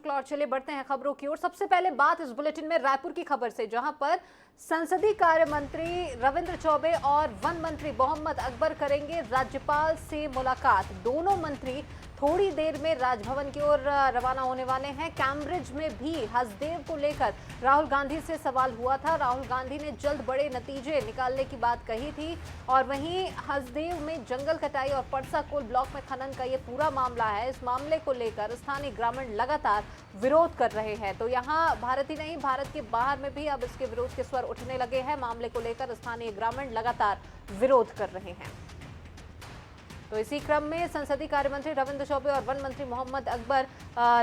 और चलिए बढ़ते हैं खबरों की ओर। सबसे पहले बात इस बुलेटिन में रायपुर की खबर से, जहां पर संसदीय कार्य मंत्री रविंद्र चौबे और वन मंत्री मोहम्मद अकबर करेंगे राज्यपाल से मुलाकात। दोनों मंत्री थोड़ी देर में राजभवन की ओर रवाना होने वाले हैं। कैम्ब्रिज में भी हसदेव को लेकर राहुल गांधी से सवाल हुआ था। राहुल गांधी ने जल्द बड़े नतीजे निकालने की बात कही थी और वहीं हसदेव में जंगल कटाई और परसा कोल ब्लॉक में खनन का ये पूरा मामला है। इस मामले को लेकर स्थानीय ग्रामीण लगातार विरोध कर रहे हैं। तो यहाँ भारत ही नहीं, भारत के बाहर में भी अब इसके विरोध के स्वर उठने लगे हैं। मामले को लेकर स्थानीय ग्रामीण लगातार विरोध कर रहे हैं। तो इसी क्रम में संसदीय कार्य मंत्री रविंद्र चौबे और वन मंत्री मोहम्मद अकबर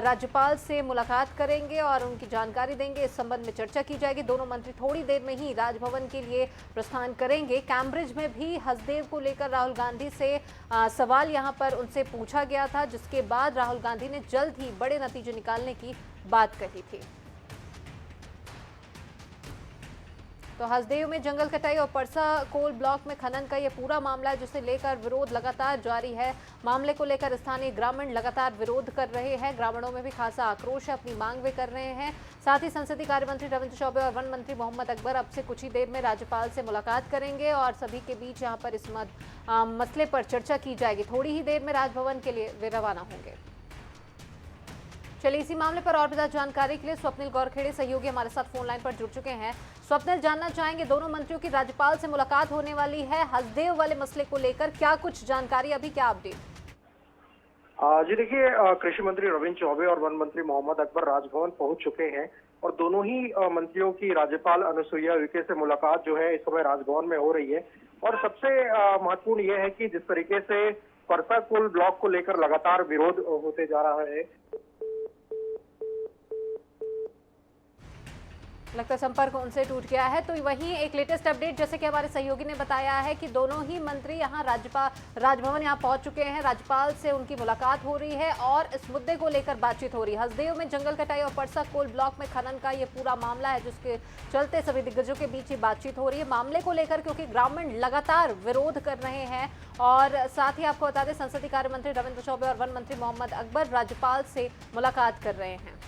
राज्यपाल से मुलाकात करेंगे और उनकी जानकारी देंगे। इस संबंध में चर्चा की जाएगी। दोनों मंत्री थोड़ी देर में ही राजभवन के लिए प्रस्थान करेंगे। कैम्ब्रिज में भी हसदेव को लेकर राहुल गांधी से सवाल यहां पर उनसे पूछा गया था, जिसके बाद राहुल गांधी ने जल्द ही बड़े नतीजे निकालने की बात कही थी। तो हसदेव में जंगल कटाई और परसा कोल ब्लॉक में खनन का ये पूरा मामला है, जिसे लेकर विरोध लगातार जारी है। मामले को लेकर स्थानीय ग्रामीण लगातार विरोध कर रहे हैं। ग्रामीणों में भी खासा आक्रोश है, अपनी मांग वे कर रहे हैं। साथ ही संसदीय कार्य मंत्री रविंद्र चौबे और वन मंत्री मोहम्मद अकबर अब से कुछ ही देर में राज्यपाल से मुलाकात करेंगे और सभी के बीच यहाँ पर इस मसले पर चर्चा की जाएगी। थोड़ी ही देर में राजभवन के लिए वे रवाना होंगे। चलिए इसी मामले पर और ज्यादा जानकारी के लिए स्वप्निल गौरखेड़े सहयोगी हमारे साथ फोन लाइन पर जुड़ चुके हैं। स्वप्निल, जानना चाहेंगे, दोनों मंत्रियों की राज्यपाल से मुलाकात होने वाली है, हसदेव वाले मसले को लेकर क्या कुछ जानकारी, अभी क्या अपडेट? जी देखिए, कृषि मंत्री रविंद्र चौबे और वन मंत्री मोहम्मद अकबर राजभवन पहुंच चुके हैं और दोनों ही मंत्रियों की राज्यपाल अनुसुईया उइके से मुलाकात जो है इस समय राजभवन में हो रही है। और सबसे महत्वपूर्ण यह है कि जिस तरीके से परसा कोल ब्लॉक को लेकर लगातार विरोध होते जा रहा है, लगता संपर्क उनसे टूट गया है। तो वहीं एक लेटेस्ट अपडेट, जैसे कि हमारे सहयोगी ने बताया है कि दोनों ही मंत्री यहां राजभवन यहां पहुंच चुके हैं। राज्यपाल से उनकी मुलाकात हो रही है और इस मुद्दे को लेकर बातचीत हो रही है। हसदेव में जंगल कटाई और परसा कोल ब्लॉक में खनन का ये पूरा मामला है, जिसके चलते सभी दिग्गजों के बीच ही बातचीत हो रही है। मामले को लेकर क्योंकि ग्रामीण लगातार विरोध कर रहे हैं और साथ ही आपको बता दें, संसदीय कार्य मंत्री रविंद्र चौबे और वन मंत्री मोहम्मद अकबर राज्यपाल से मुलाकात कर रहे हैं।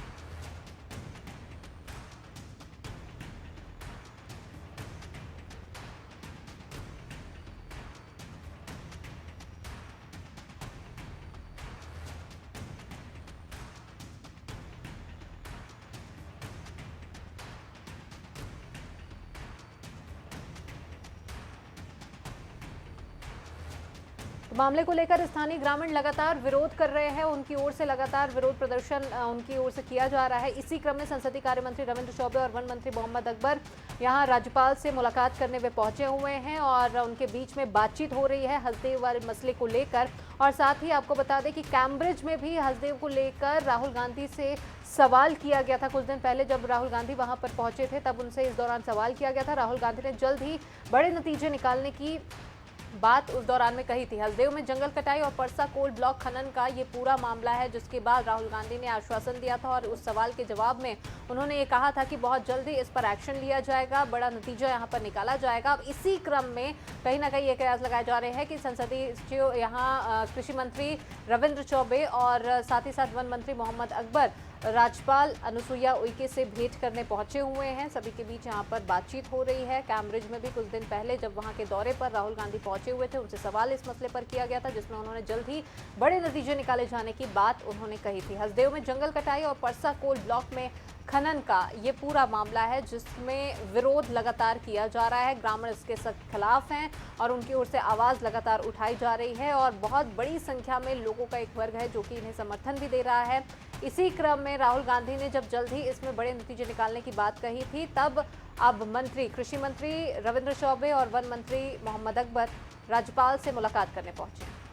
मामले को लेकर स्थानीय ग्रामीण लगातार विरोध कर रहे हैं। उनकी ओर से लगातार विरोध प्रदर्शन उनकी ओर से किया जा रहा है। इसी क्रम में संसदीय कार्य मंत्री रविंद्र चौबे और वन मंत्री मोहम्मद अकबर यहां राज्यपाल से मुलाकात करने वे पहुंचे हुए हैं और उनके बीच में बातचीत हो रही है हसदेव वाले मसले को लेकर। और साथ ही आपको बता दें कि कैम्ब्रिज में भी हसदेव को लेकर राहुल गांधी से सवाल किया गया था। कुछ दिन पहले जब राहुल गांधी वहां पर पहुंचे थे, तब उनसे इस दौरान सवाल किया गया था। राहुल गांधी ने जल्द ही बड़े नतीजे निकालने की बात उस दौरान में कही थी। हसदेव में जंगल कटाई और परसा कोल ब्लॉक खनन का ये पूरा मामला है, जिसके बाद राहुल गांधी ने आश्वासन दिया था और उस सवाल के जवाब में उन्होंने ये कहा था कि बहुत जल्दी इस पर एक्शन लिया जाएगा, बड़ा नतीजा यहाँ पर निकाला जाएगा। अब इसी क्रम में कहीं ना कहीं ये कयास लगाए जा रहे हैं कि संसदीय जो यहाँ कृषि मंत्री रविंद्र चौबे और साथ ही साथ वन मंत्री मोहम्मद अकबर राज्यपाल अनुसुईया उइके से भेंट करने पहुंचे हुए हैं। सभी के बीच यहां पर बातचीत हो रही है। कैम्ब्रिज में भी कुछ दिन पहले जब वहां के दौरे पर राहुल गांधी पहुंचे हुए थे, उनसे सवाल इस मसले पर किया गया था, जिसमें उन्होंने जल्द ही बड़े नतीजे निकाले जाने की बात उन्होंने कही थी। हसदेव में जंगल कटाई और परसा कोल ब्लॉक में खनन का ये पूरा मामला है, जिसमें विरोध लगातार किया जा रहा है। ग्रामीण इसके सख्त खिलाफ हैं और उनकी ओर से आवाज़ लगातार उठाई जा रही है और बहुत बड़ी संख्या में लोगों का एक वर्ग है जो कि इन्हें समर्थन भी दे रहा है। इसी क्रम में राहुल गांधी ने जब जल्द ही इसमें बड़े नतीजे निकालने की बात कही थी, तब अब कृषि मंत्री रविंद्र चौबे और वन मंत्री मोहम्मद अकबर राज्यपाल से मुलाकात करने पहुंचे।